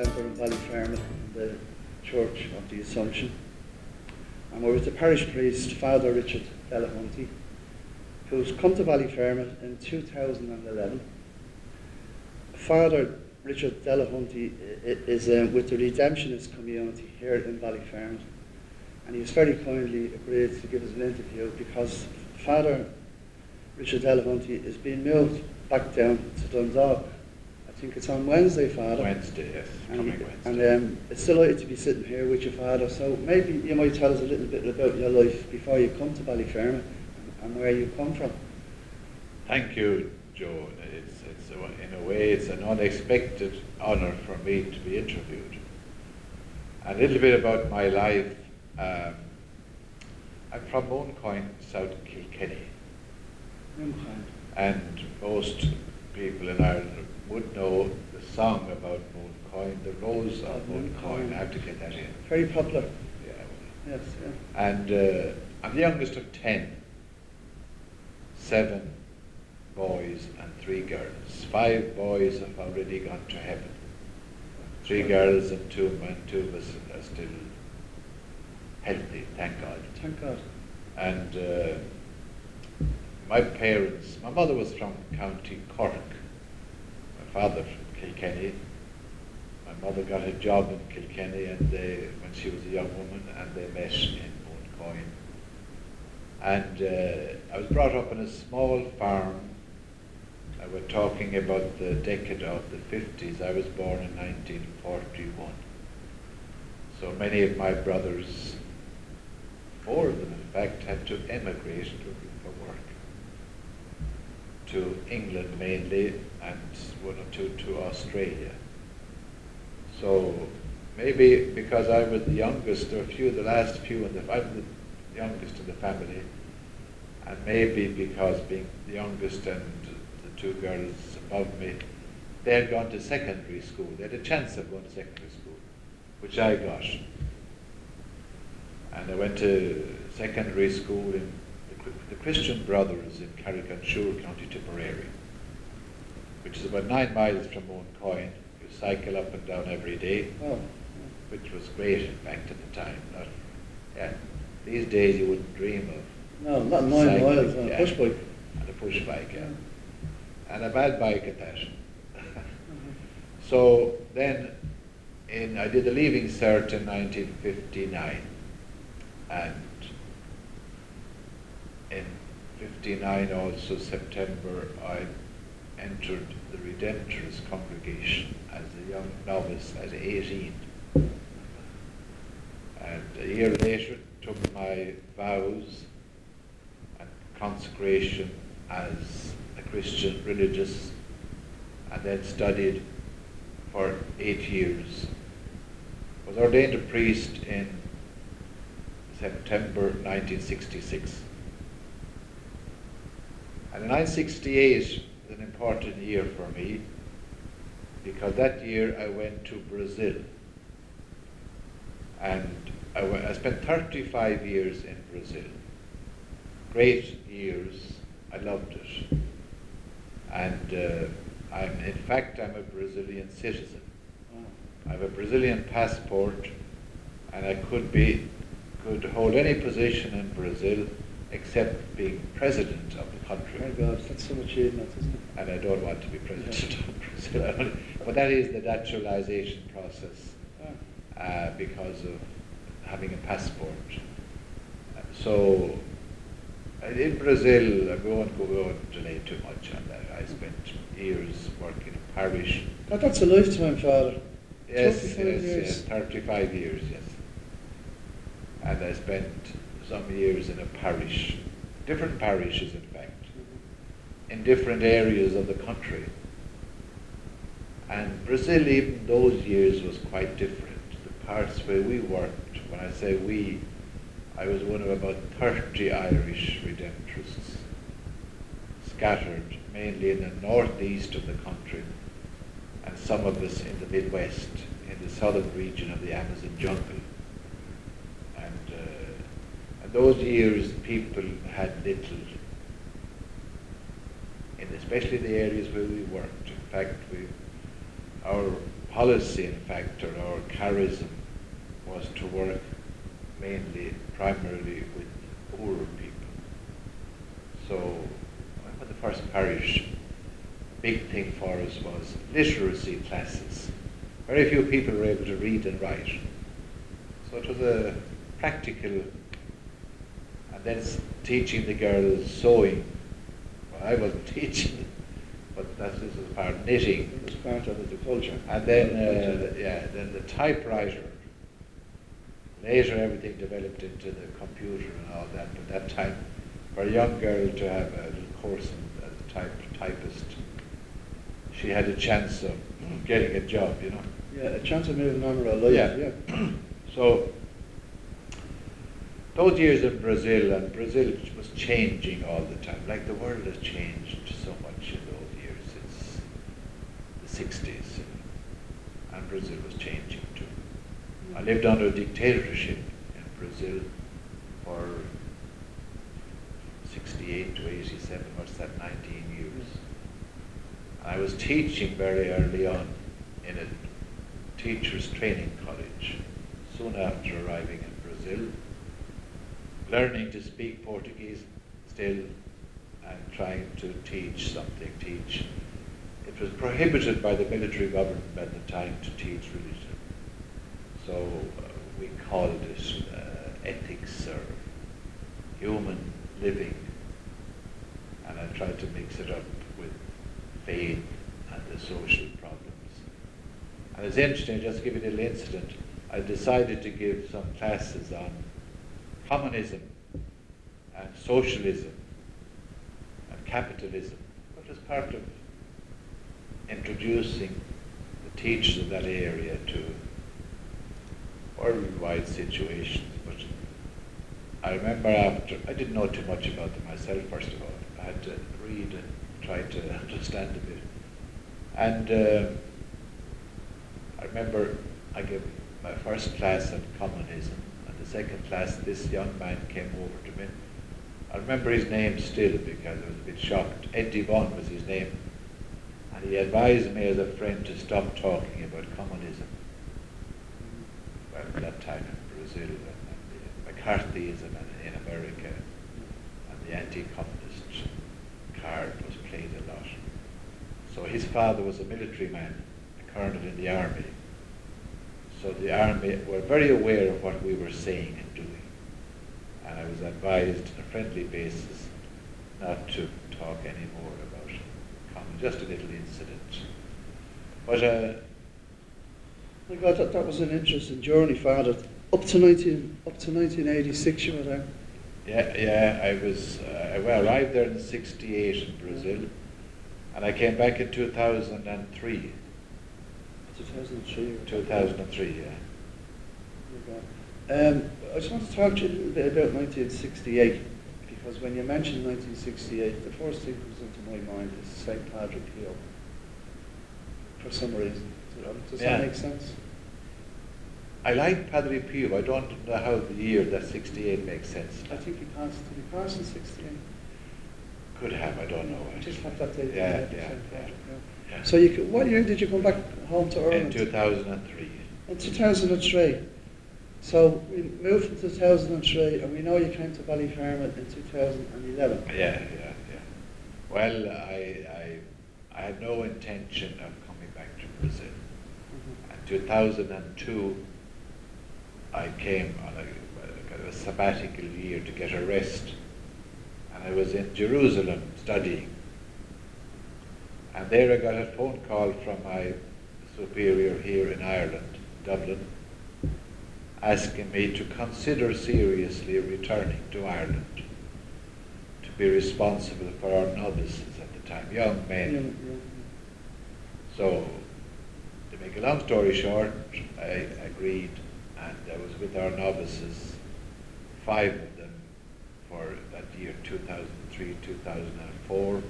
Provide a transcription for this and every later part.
member in Ballyfermot in the Church of the Assumption. And we're with the parish priest, Father Richard Delahunty, who's come to Ballyfermot in 2011. Father Richard Delahunty is with the Redemptionist community here in Ballyfermot, and he has very kindly agreed to give us an interview because Father Richard Delahunty is being moved back down to Dundalk. I think it's on Wednesday, Father. Wednesday, yes, coming Wednesday. And it's delighted to be sitting here with you, Father. So maybe you might tell us a little bit about your life before you come to Ballyfermot and where you come from. Thank you, Joe. In a way, it's an unexpected honour for me to be interviewed. A little bit about my life. I'm from Mooncoin, South Kilkenny. And most people in Ireland would know the song about Mooncoin, the Rose of Mooncoin. I have to get that in. Very popular. Yeah. Yes, yeah. And I'm the youngest of 10. 7 boys and 3 girls. 5 boys have already gone to heaven. 3 girls and 2 men. 2 of us are still healthy, thank God. Thank God. And my parents, my mother was from County Cork, my father from Kilkenny. My mother got a job in Kilkenny and when she was a young woman, and they met in Mooncoin. And I was brought up on a small farm. We're talking about the decade of the 50s. I was born in 1941. So many of my brothers, 4 of them in fact, had to emigrate looking for work. To England mainly, and 1 or 2 to Australia. So maybe because I was the youngest, or the last few, I'm the youngest in the family, and maybe because being the youngest and the 2 girls above me, they had gone to secondary school. They had a chance of going to secondary school, which I got. And I went to secondary school in the Christian Brothers in Carrick-on-Suir, County Tipperary, which is about 9 miles from Mooncoin. You cycle up and down every day, which was great, in fact, at the time. These days you wouldn't dream of. No, not 9 miles on a push bike. And a push bike, yeah. And a bad bike at that. So then I did the Leaving Cert in 1959. And in 59 also, September, I entered the Redemptorist congregation as a young novice at 18. And a year later took my vows and consecration as a Christian religious, and then studied for 8 years. Was ordained a priest in September 1966. And in 1968 was an important year for me, because that year I went to Brazil. And I spent 35 years in Brazil. Great years, I loved it. And in fact, I'm a Brazilian citizen. I have a Brazilian passport, and I could hold any position in Brazil except being president of the country. My God, that's so achievement, isn't it? And I don't want to be president of Brazil. But that is the naturalization process because of having a passport. So in Brazil, I won't delay too much on that. I spent years working in parish. God, that's a lifetime, Father. Yes, 35 years. 35 years, yes. And I spent some years in a parish, different parishes in fact, in different areas of the country. And Brazil, even those years, was quite different. The parts where we worked, when I say we, I was one of about 30 Irish Redemptorists, scattered mainly in the northeast of the country, and some of us in the Midwest, in the southern region of the Amazon jungle. And those years people had little, especially the areas where we worked. In fact, our policy, in fact, or our charism was to work primarily with poorer people. So when the first parish, a big thing for us was literacy classes. Very few people were able to read and write. So it was a practical, and then teaching the girls sewing. Well, I wasn't teaching, but this was part of knitting. It was part of the culture. And then, then the typewriter. Later everything developed into the computer and all that, but that time, for a young girl to have a little course as a typist, she had a chance of getting a job, you know. Yeah, a chance of moving on with her life, yeah. So, those years in Brazil, and Brazil was changing all the time, like the world has changed so much in those years since the 60s, and Brazil was changing too. I lived under a dictatorship in Brazil for 68 to 87, what's that, 19 years. And I was teaching very early on in a teacher's training college, soon after arriving in Brazil, learning to speak Portuguese still, and trying to teach something, It was prohibited by the military government at the time to teach religion. So we called it ethics or human living, and I tried to mix it up with faith and the social problems. And it's interesting, just to give you a little incident, I decided to give some classes on communism and socialism and capitalism, which was part of introducing the teachers of that area to worldwide situations. But I remember I didn't know too much about them myself, first of all. I had to read and try to understand a bit. And I remember I gave my first class on communism, and the second class this young man came over to me. I remember his name still because I was a bit shocked. Eddie Vaughan was his name. And he advised me as a friend to stop talking about communism. Well, at that time in Brazil, and the McCarthyism in America, and the anti-communist card was played a lot. So his father was a military man, a colonel in the army. So the army were very aware of what we were saying and doing. And I was advised on a friendly basis not to talk any more about communism, just a little incident. But My God, that was an interesting journey, Father. Up to 1986, you were there. Yeah, I was. Well, I arrived there in '68 in Brazil, and I came back in 2003. 2003. 2003, yeah. I just want to talk to you a little bit about 1968, because when you mentioned 1968, the first thing that comes into my mind is St. Padre Pio, for some reason. Does that make sense? I like Padre Pio. I don't know how the year that 68 makes sense. I think he passed in 68. Could have, I don't know. I just have that date. Yeah. So what year did you come back home to Ireland? In 2003. In 2003. So we moved in 2003, and we know you came to Ballyfermot in 2011. Yeah. Well, I had no intention of coming back to Brazil. In 2002, I came on a sabbatical year to get a rest, and I was in Jerusalem studying. And there I got a phone call from my superior here in Ireland, Dublin, asking me to consider seriously returning to Ireland to be responsible for our novices at the time, young men. So, to make a long story short, I agreed, and I was with our novices, 5 of them, for that year, 2003, 2004.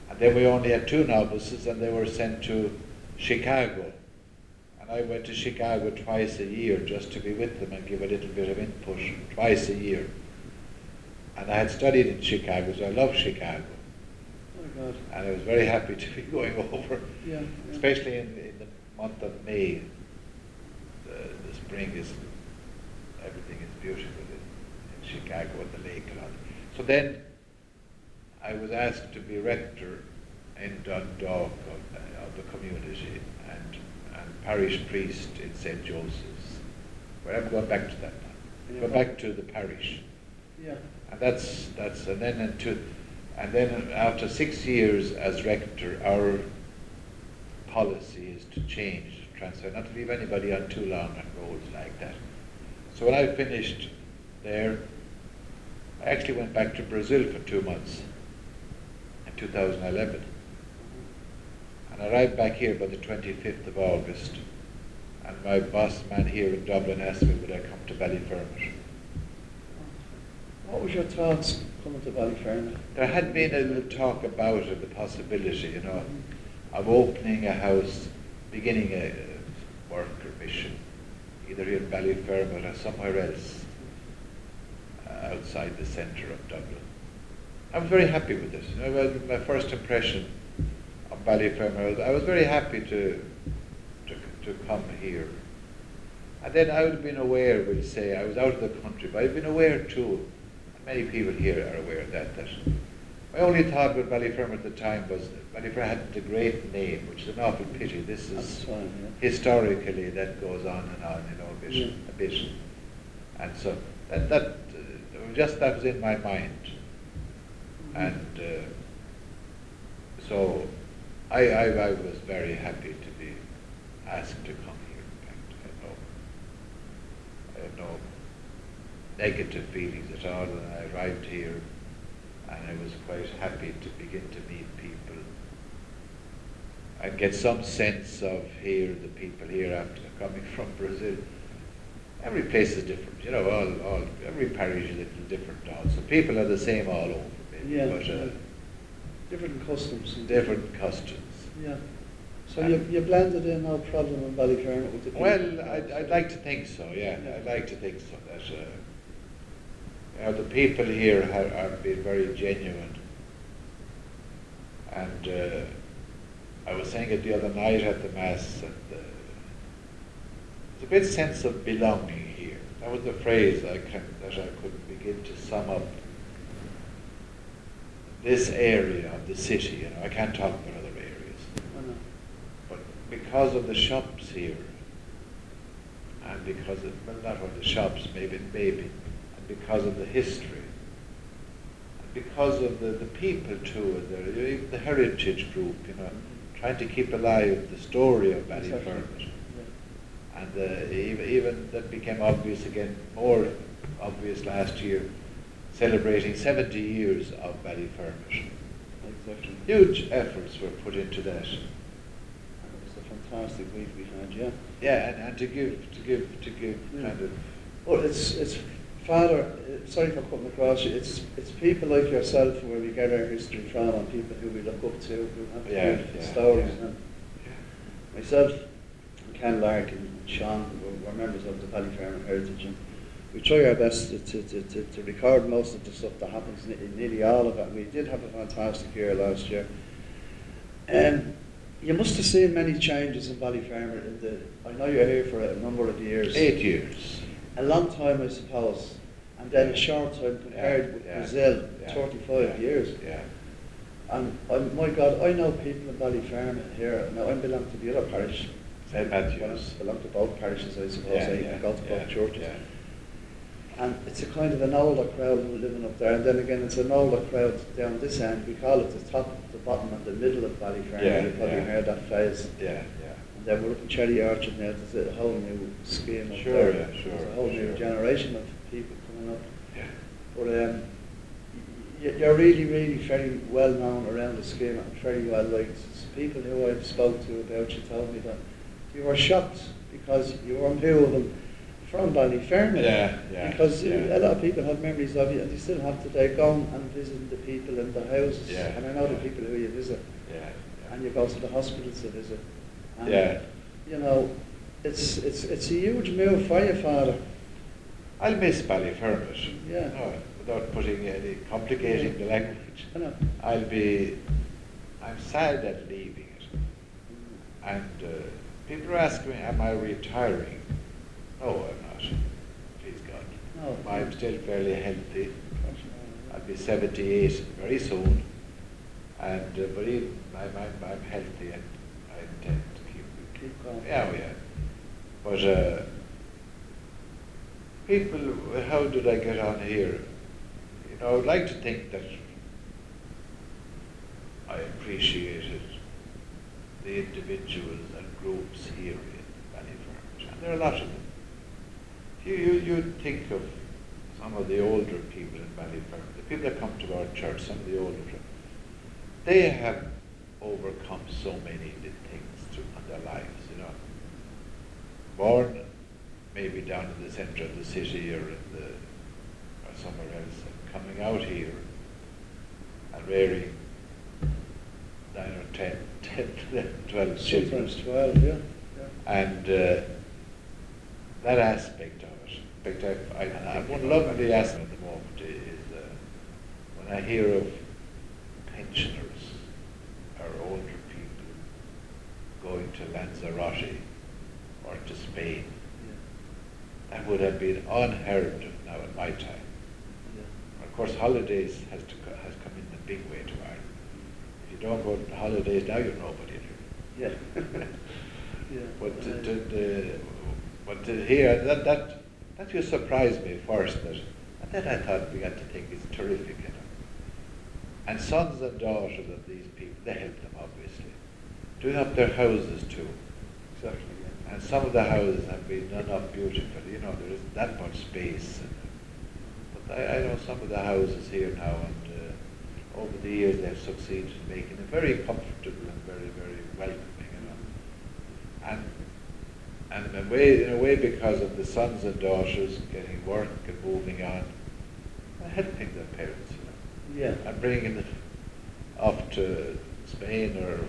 And then we only had 2 novices, and they were sent to Chicago. And I went to Chicago twice a year just to be with them and give a little bit of input, twice a year. And I had studied in Chicago, so I love Chicago. Oh my God. And I was very happy to be going over, Yeah. especially in the month of May, the spring is, everything is beautiful in Chicago and the lake and all. So then I was asked to be rector in Dundalk of the community and parish priest in St. Joseph's. But I'm going back to that now. Yeah. Go back to the parish. Yeah. And and then after 6 years as rector, our policy is to change, transfer, not to leave anybody on too long on roles like that. So when I finished there, I actually went back to Brazil for 2 months in 2011. And I arrived back here by the 25th of August, and my boss man here in Dublin asked me would I come to Ballyfermot. What was your thoughts coming to Ballyfermot? There had been a little talk about it, the possibility, of opening a house, beginning a work or mission, either here in Ballyfermot or somewhere else outside the centre of Dublin. I was very happy with this. My first impression of Ballyfermot, I was very happy to come here. And then I would have been aware, we'll say, I was out of the country, but I've been aware too, and many people here are aware of that my only thought with Ballyfermot at the time was Ballyfermot had a great name, which is an awful pity. This is historically that goes on and on, a bit. And so that was in my mind. And so I was very happy to be asked to come here. In fact, I had no negative feelings at all when I arrived here, and I was quite happy to begin to meet people and get some sense of here, the people here after coming from Brazil. Every place is different, every parish is a little different also. People are the same all over, maybe, but different customs. Different customs. Yeah. So you blended in no problem in Ballyfermot with the people? Well, I'd like to think so, yeah. I'd like to think so. That the people here have been very genuine. And I was saying it the other night at the Mass, and there's a great sense of belonging here. That was the phrase that I could begin to sum up this area of the city. I can't talk about other areas. But because of the shops here, and because of, well, not only the shops, maybe, and because of the history, and because of the people too, the heritage group, trying to keep alive the story of Ballyfermot. And even that became obvious again, more obvious last year, celebrating 70 years of Ballyfermot. Exactly. Huge efforts were put into that. And it was a fantastic week we had, yeah. Yeah, and to give kind of. Well, it's Father. Sorry for cutting across you. It's people like yourself where we get our history from, and people who we look up to, who have good stories. And myself, and Ken Larkin, and Sean, we're members of the Ballyfermot Heritage, and we try our best to record most of the stuff that happens, nearly all of it. We did have a fantastic year last year. You must have seen many changes in Ballyfermot. I know you're here for a number of years. 8 years. A long time, I suppose. And then a short time compared with Brazil, 35 years. Yeah. And my God, I know people in Ballyfermot here. Now I belong to the other parish. St. Matthews. Well, I belong to both parishes, I suppose. I go to both churches. Yeah. And it's a kind of an older crowd who are living up there, and then again it's an older crowd down this end. We call it the top, the bottom, and the middle of Ballyfermot. You've probably heard that phrase. Yeah. And then we're up in Cherry Orchard now. There's a whole new scheme up Sure. there. There's a whole new generation of people coming up. Yeah. But you're really, really very well known around the scheme and very well liked. People who I've spoke to about you told me that you were shocked because you were moving from Ballyfermot. Yeah. Because a lot of people have memories of you, and they still have today gone and visit the people in the houses. Yeah. And I know the people who you visit. Yeah. And you go to the hospitals to visit. And, it's a huge move for you, Father. I'll miss Ballyfermot. Yeah. No, without complicating the language. I know. I'm sad at leaving it. And People are asking me, am I retiring? No, I'm not. Please God. No. I'm still fairly healthy. I'll be 78 very soon. And but even I'm healthy and I intend to Keep going. Yeah, yeah. But people, how did I get on here? You know, I would like to think that I appreciated the individuals and groups here in Ballyfermot, and there are a lot of them. You think of some of the older people in Ballyfermot, the people that come to our church, some of the older people, they have overcome so many things through their lives, you know. Born maybe down in the centre of the city or somewhere else, and coming out here and rearing 9 or 10, 12 children. Sometimes 12, yeah. And that aspect of it, in fact, one lovely aspect at the moment is when I hear of pensioners or older people going to Lanzarote or to Spain. Yeah. That would have been unheard of now in my time. Yeah. Of course, holidays has come in the big way to Ireland. If you don't go to holidays now, you're nobody here. Yeah. Yeah. But to hear that just surprised me first. And then I thought, began to think it's terrific, you know. And sons and daughters of these people, they help them obviously, doing up their houses too. Exactly. Yeah. And some of the houses have been done up beautifully. You know, there isn't that much space. But I know some of the houses here now, and over the years they've succeeded in making them very comfortable and very, very welcoming. You know, and in a way, because of the sons and daughters getting work and moving on, and helping their parents. You know. Yeah. And bringing them off to Spain or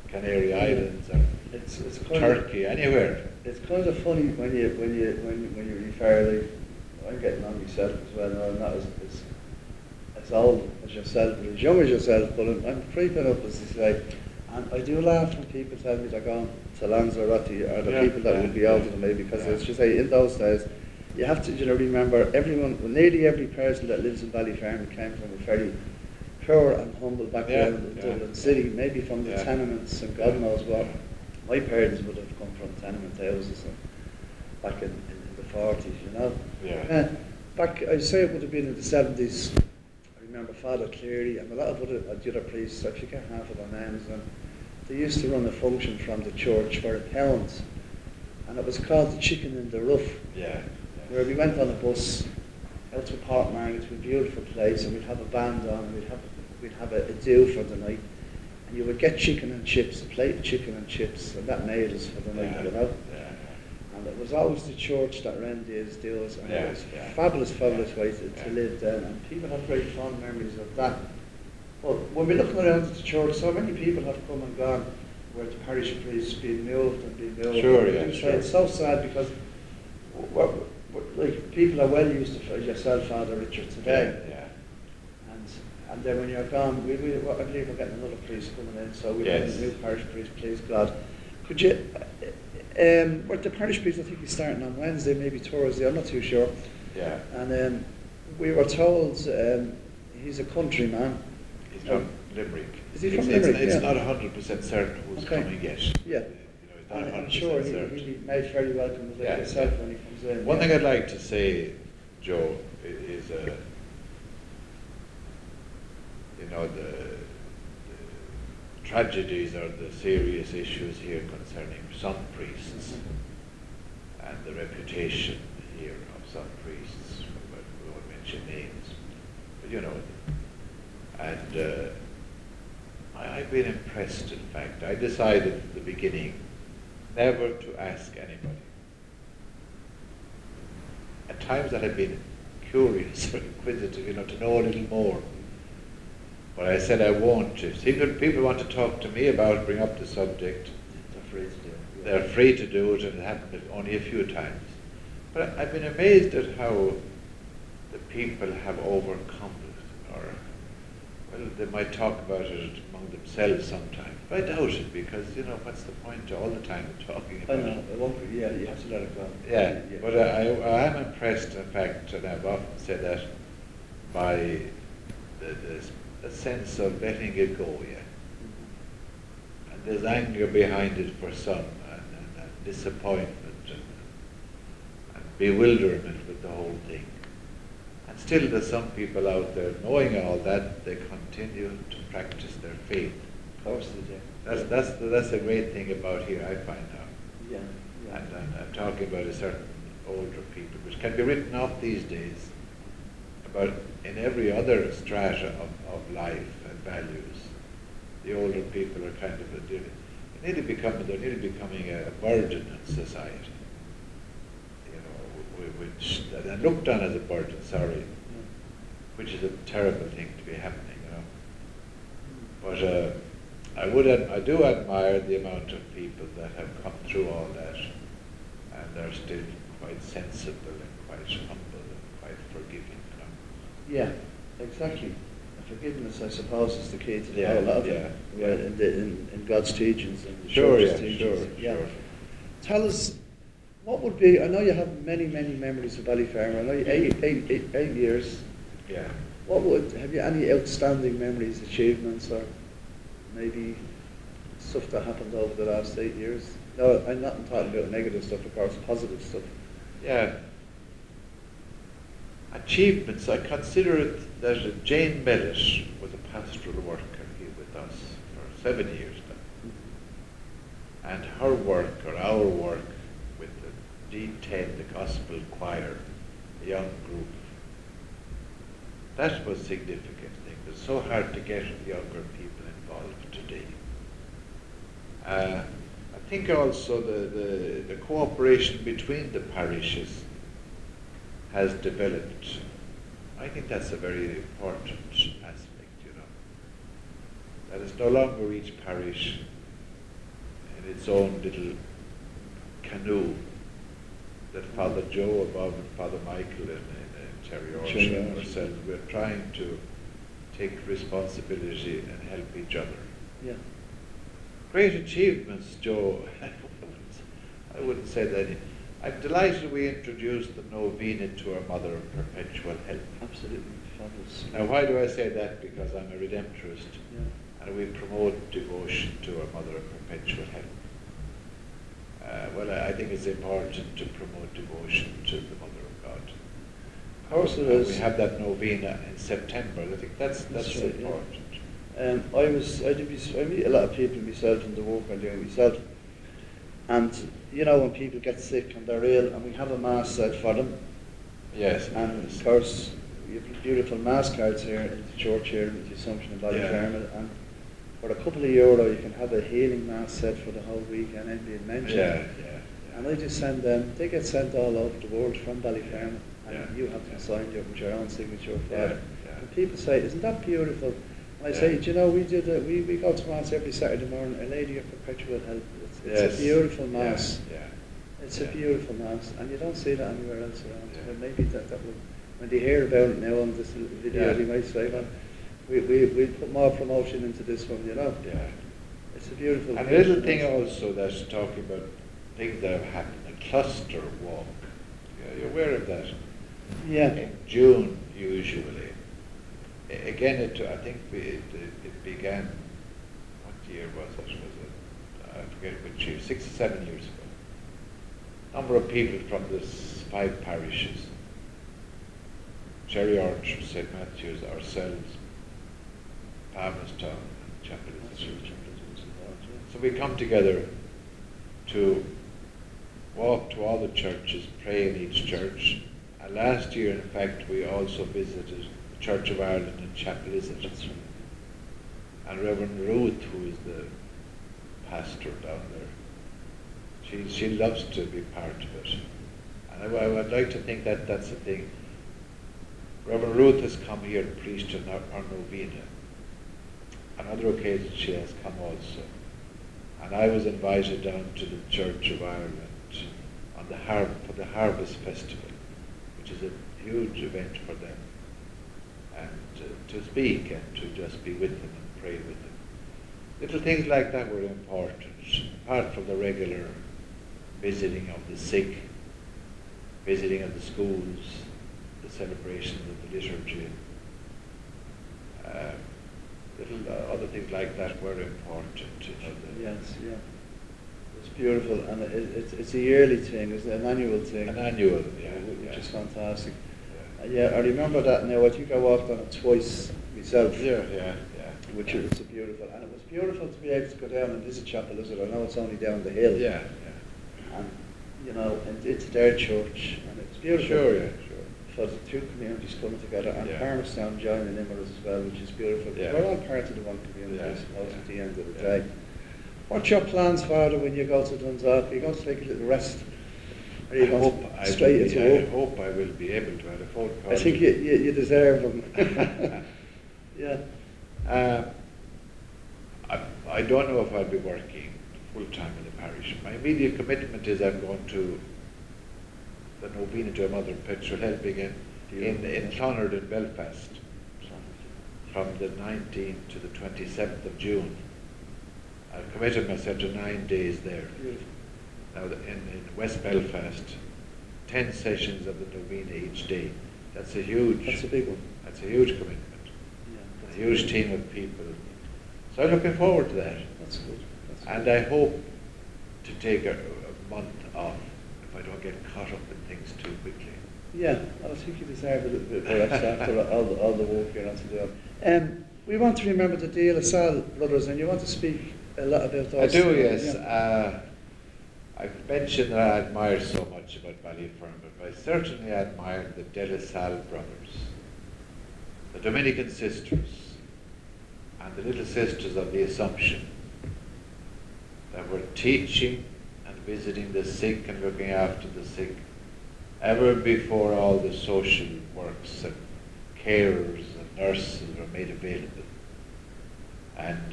Canary Islands or it's Turkey, anywhere. It's kind of funny when you refer. Like, I'm getting on myself as well. No, I'm not as old as yourself, but as young as yourself. But I'm creeping up, as they say. And I do laugh when people tell me they're going to Lanzarote, or the people that would be out of me, because as you say, in those days, you have to remember nearly every person that lives in Ballyfermot came from a very poor and humble background in Dublin City, maybe from the tenements, and God knows what. My parents would have come from tenement houses back in the 40s, you know. Yeah. Back, I'd say it would have been in the 70s. I remember Father Cleary and a lot of the other priests, I forget half of their names, and they used to run a function from the church for £1, and it was called the Chicken in the Rough. Where we went on a bus out to Port Margaret, to a beautiful place, and we'd have a band on, and we'd have a do for the night, and you would get chicken and chips, a plate of chicken and chips, and that made us for the night, you know. And it was always the church that ran these deals, and it was a fabulous way to live then, and people have very fond memories of that. But when we're looking around at the church, so many people have come and gone, where the parish priest's been moved. Sure. It's so sad, because like, people are well used to yourself, Father Richard, today. And then when you're gone, I believe we're getting another priest coming in, so we've got a new parish priest, please God. Could you, the parish priest, I think he's starting on Wednesday, maybe Thursday, I'm not too sure. Yeah. And we were told he's a countryman. He's from Limerick. Is he from Limerick? It's not 100% certain who's coming yet. Yeah. You know, I'm sure he'll be made very welcome with himself when he comes in. One thing I'd like to say, Joe, is you know, the tragedies or the serious issues here concerning some priests and the reputation here of some priests. We won't mention names, but you know. And I've been impressed, in fact. I decided at the beginning never to ask anybody. At times I had been curious or inquisitive, you know, to know a little more. But I said I won't. If people want to talk to me about it, bring up the subject, they're free to do it. They're free to do it, and it happened only a few times. But I've been amazed at how the people have overcome it, Well, they might talk about it among themselves sometime. But I doubt it because, what's the point all the time of talking I about know, it? it won't be, yeah, you have to let it go. Yeah, but I am impressed, in fact, and I've often said that, by the sense of letting it go, yeah. And there's anger behind it for some, and disappointment, and bewilderment with the whole thing. And still there's some people out there, knowing all that, they continue to practice their faith. Of course they do. That's a great thing about here, I find out. Yeah, yeah. And I'm talking about a certain older people, which can be written off these days, but in every other strata of life and values, the older people are kind of they're nearly becoming a burden in society. Which they're looked on as a burden, sorry, which is a terrible thing to be happening, But I do admire the amount of people that have come through all that and are still quite sensible and quite humble and quite forgiving, Yeah, exactly. And forgiveness, I suppose, is the key to the Yeah, whole lot of yeah, it. yeah. Well, in God's teachings and the Sure, church's yeah, teachings. sure. Tell us, what would be, I know you have many, many memories of Ballyfermot. I know you 8 years. Yeah. Have you any outstanding memories, achievements, or maybe stuff that happened over the last 8 years? No, I'm not talking about negative stuff, of course, positive stuff. Yeah. Achievements, I consider it that Jane Mellett was a pastoral worker here with us for 7 years now. And her work, or our work, with the D10, the Gospel Choir, a young group, that was significant thing. It was so hard to get younger people involved today. I think also the cooperation between the parishes has developed. I think that's a very important aspect, That it's no longer each parish in its own little canoe, that Father Joe above and Father Michael and Terry Orchard and ourselves, we're trying to take responsibility and help each other. Yeah. Great achievements, Joe. I wouldn't say that. I'm delighted we introduced the novena to our Mother of Perpetual Help. Absolutely fabulous. Now, why do I say that? Because I'm a Redemptorist, Yeah. and we promote devotion to our Mother of Perpetual Help. Well, I think it's important to promote devotion to the Mother of God. Of course it is. We have that novena in September. I think that's right, important. I meet a lot of people myself in the work I do myself, and when people get sick and they're ill, and we have a mass set for them. Yes. And of course, you have beautiful mass cards here in the church here in the Assumption in Ballyfermot, and for a couple of euro you can have a healing mass set for the whole weekend and being mentioned. Yeah. And I just send them, they get sent all over the world from Ballyfermot, and Yeah. you have them signed up with your own signature for Yeah, it. yeah. And people say, isn't that beautiful? And I Yeah. say, we go to mass every Saturday morning, A Lady of Perpetual Help. It's a beautiful mass. Yeah. It's a beautiful mass, and you don't see that anywhere else around. Yeah. But maybe that will, when they hear about it now on this little video, Yeah. they might say, well, we put more promotion into this one, Yeah. It's a beautiful And a little thing also that's talking about things that have happened, a cluster walk. You're aware of that? Yeah. In June, usually. Again, I think it began, what year was it? I forget which year, 6 or 7 years ago. Number of people from the 5 parishes, Cherry Orchard, St. Matthew's, ourselves, Palmerstown, and Chapel. So we come together to walk to all the churches, pray in each church. And last year, in fact, we also visited the Church of Ireland in Chapel. And Reverend Ruth, who is the pastor down there, she loves to be part of it. And I would like to think that that's the thing. Reverend Ruth has come here and preached in our novena. On other occasions she has come also. And I was invited down to the Church of Ireland on for the Harvest Festival, which is a huge event for them. and to speak and to just be with them and pray with them. Little things like that were important, apart from the regular visiting of the sick, visiting of the schools, the celebrations of the liturgy. Little other things like that were important. Yes, yeah. It's beautiful, and it's a yearly thing, it's an annual thing. An annual, yeah. Which is fantastic. Yeah, I remember that now. I think I walked on it twice myself. Yeah. Which is beautiful, and it was beautiful to be able to go down and visit chapel, is it? I know it's only down the hill. Yeah. And you know, and it's their church, and it's beautiful. Sure. For the two communities coming together, and Yeah. Palmerstown joining in with us as well, which is beautiful. Yeah. We're all part of the one community, I Yeah. suppose, at the end of the day. What's your plans, Father, when you go to Dundalk? Are you going to take a little rest? Or are you going straight into I work? hope I will be able to have a phone call. I think you deserve them. Yeah. I don't know if I'll be working full-time in the parish. My immediate commitment is I'm going to the novena to a Mother Perpetual helping in Clonard in Belfast from the 19th to the 27th of June. I've committed myself to 9 days there. Beautiful. Now in West Belfast, 10 sessions of the novena each day. That's a big one. That's a huge commitment. Yeah, A huge team of people. So I'm looking forward to that. That's good. And I hope to take a month off if I don't get caught up in things too quickly. Yeah, I think you deserve a little bit of rest after all the work you're on to do. We want to remember the De La Salle brothers, and you want to speak a lot about those. I do, yes. Yeah. I've mentioned that I admire so much about Ballyfermot, but I certainly admire the De La Salle brothers, the Dominican sisters, and the little sisters of the Assumption that were teaching and visiting the sick and looking after the sick ever before all the social works and carers and nurses were made available. And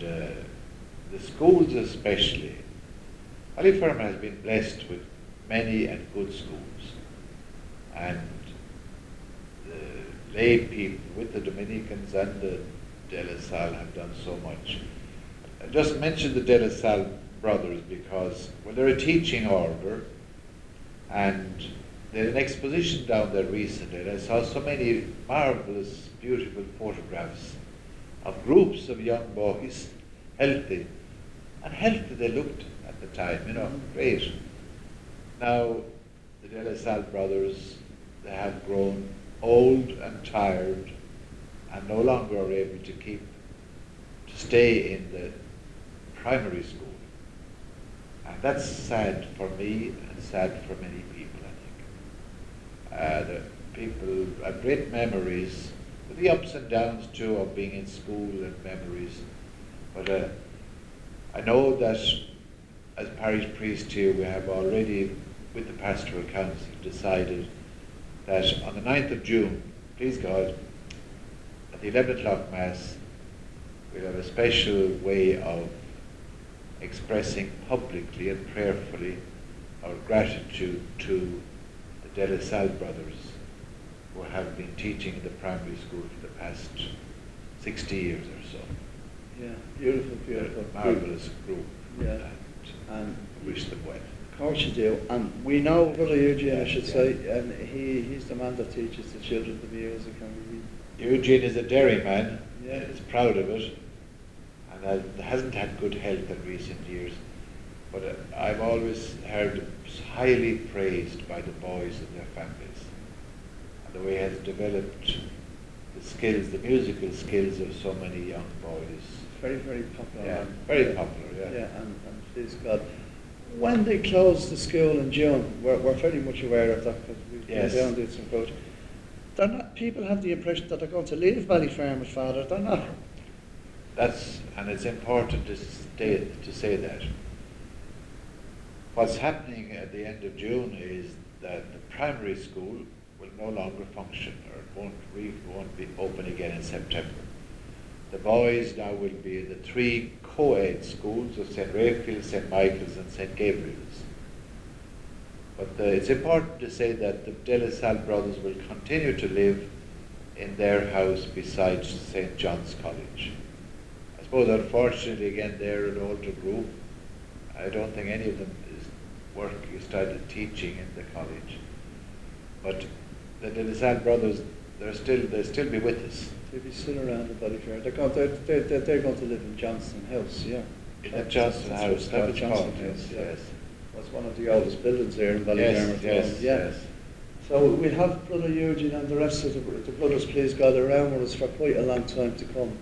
the schools especially. Ballyfermot has been blessed with many and good schools. And the lay people with the Dominicans and the De La Salle have done so much. I just mentioned the De La Salle brothers because, well, they're a teaching order, and they had an exposition down there recently, and I saw so many marvelous, beautiful photographs of groups of young boys, healthy, and healthy they looked at the time, great. Now, the De La Salle brothers, they have grown old and tired, and no longer are able to stay in the primary school. And that's sad for me and sad for many people, I think. The people have great memories, with the ups and downs too of being in school and memories. But I know that as parish priest here, we have already, with the pastoral council, decided that on the 9th of June, please God, at the 11 o'clock Mass, we'll have a special way of expressing publicly and prayerfully our gratitude to the De La Salle brothers, who have been teaching in the primary school for the past 60 years or so. Yeah, beautiful. They're a marvellous group. Yeah. And wish them well. Of course you do. And we know Brother Eugene, I should say, and he's the man that teaches the children the music. And Eugene is a dairyman. Yeah. He's proud of it. And hasn't had good health in recent years. But I've always heard him highly praised by the boys and their families. And the way he has developed the skills, the musical skills of so many young boys. Very, very popular. Yeah, very popular, yeah. Yeah, and please God. When they closed the school in June, we're very much aware of that because we've been down and did some coaching. They're not, people have the impression that they're going to leave Ballyfermot, Father. They're not. And it's important to say that. What's happening at the end of June is that the primary school will no longer function, or won't be open again in September. The boys now will be in the 3 co-ed schools of St. Raphael, St. Michael's and St. Gabriel's. But it's important to say that the De La Salle brothers will continue to live in their house beside St. John's College. I suppose unfortunately again they're an older group. I don't think any of them started teaching in the college. But the DeSalle brothers, they'll still be with us. They'll be still around in Ballyfermot. They're going to live in Johnston House, yeah. In the Johnston House, that was Johnston called, House, yes. That's one of the oldest buildings there in Ballyfermot. Yes. So we'll have Brother Eugene and the rest of the brothers, please God, around with us for quite a long time to come.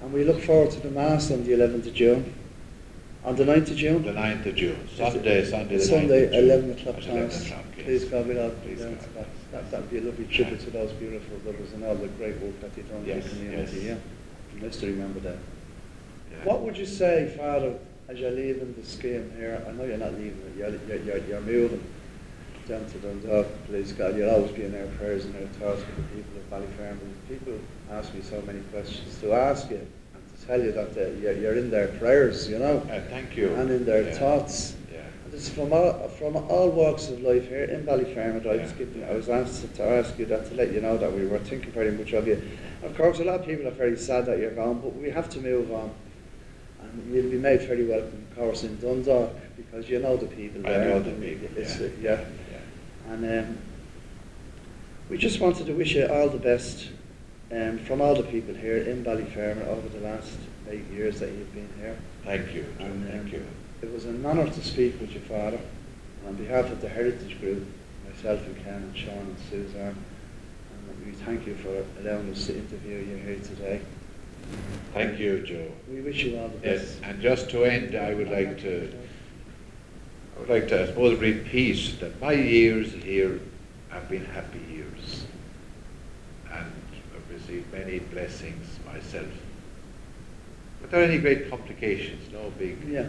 And we look forward to the Mass on the 11th of June. On the 9th of June? The 9th of June. Sunday the 9th of June. Sunday, 11 o'clock At Mass. 11 o'clock, yes. Please God, we'll all be Please down God. to that. That'd be a lovely tribute to those beautiful brothers and all the great work that they've done in the community. Yes. Yeah. Nice to remember that. Yeah. What would you say, Father, as you're leaving the scheme here? I know you're not leaving it, you're moving down to Dundalk, please God. You'll always be in our prayers and our thoughts with the people of Ballyfermot. People ask me so many questions to ask you and to tell you that you're in their prayers, you know. Thank you. And in their thoughts. Yeah. And this is from all walks of life here in Ballyfermot. I was asked to ask you that, to let you know that we were thinking very much of you. Of course, a lot of people are very sad that you're gone, but we have to move on. And you'll be made very welcome, of course, in Dundalk, because you know the people there. I know the people, yeah. And we just wanted to wish you all the best from all the people here in Ballyfermot over the last 8 years that you've been here. Thank you, Joe. And, thank you. It was an honour to speak with your father. On behalf of the Heritage Group, myself and Ken and Sean and Susan, and we thank you for allowing us to interview you here today. Thank you, Joe. We wish you all the best. Yes, and just to end, I would like to, I suppose, repeat that my years here have been happy years, and I've received many blessings myself. Without any great complications, no big. Yeah.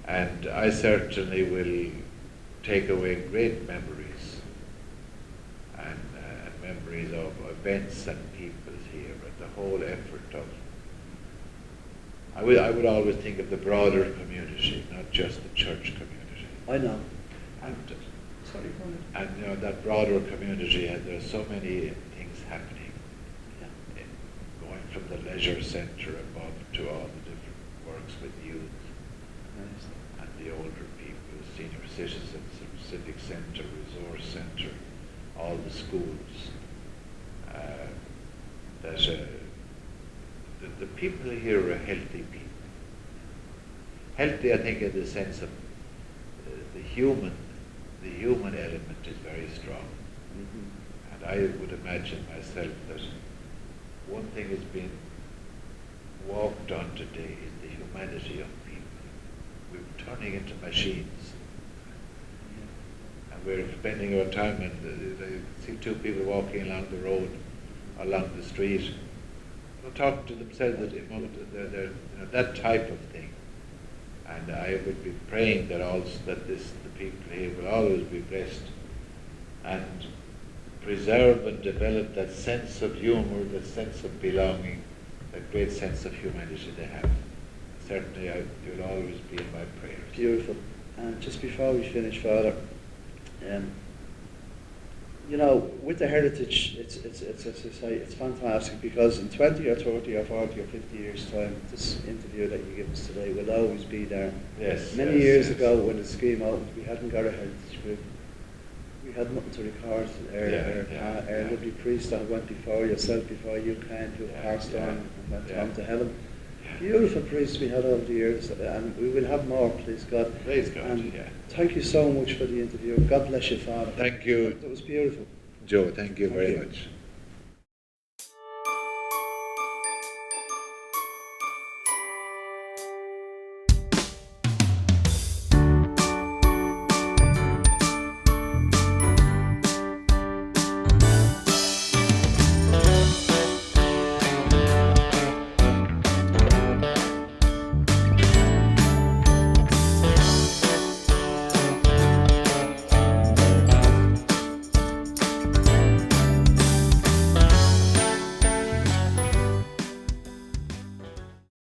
And I certainly will take away great memories, and memories of events and people here, and the whole effort of. I would always think of the broader community, not just the church community. I know. And, Sorry, go ahead. and you know, that broader community, and there are so many things happening. Yeah. Going from the leisure centre above to all the different works with youth and the older people, senior citizens, civic centre, resource centre, all the schools. The people here are healthy people. Healthy, I think, in the sense of the human element is very strong. Mm-hmm. And I would imagine myself that one thing has been walked on today is the humanity of people. We're turning into machines. And we're spending our time, and I see two people walking along the road, along the street, talking to themselves at the moment, that type of thing. And I would be praying that the people here will always be blessed and preserve and develop that sense of humour, that sense of belonging, that great sense of humanity they have. Certainly, you'll always be in my prayers. Beautiful. And just before we finish, Father, you know, with the heritage, it's fantastic, because in 20 or 30 or 40 or 50 years' time, this interview that you give us today will always be there. Yes. Many years ago, when the scheme opened, we hadn't got a heritage group. We had nothing to record. Our lovely priest that went before yourself, before you came, who passed on and went on to heaven. Beautiful priests we had over the years, and we will have more, please God. Praise God, and thank you so much for the interview. God bless you, Father. Thank you. That was beautiful. Joe, thank you very much.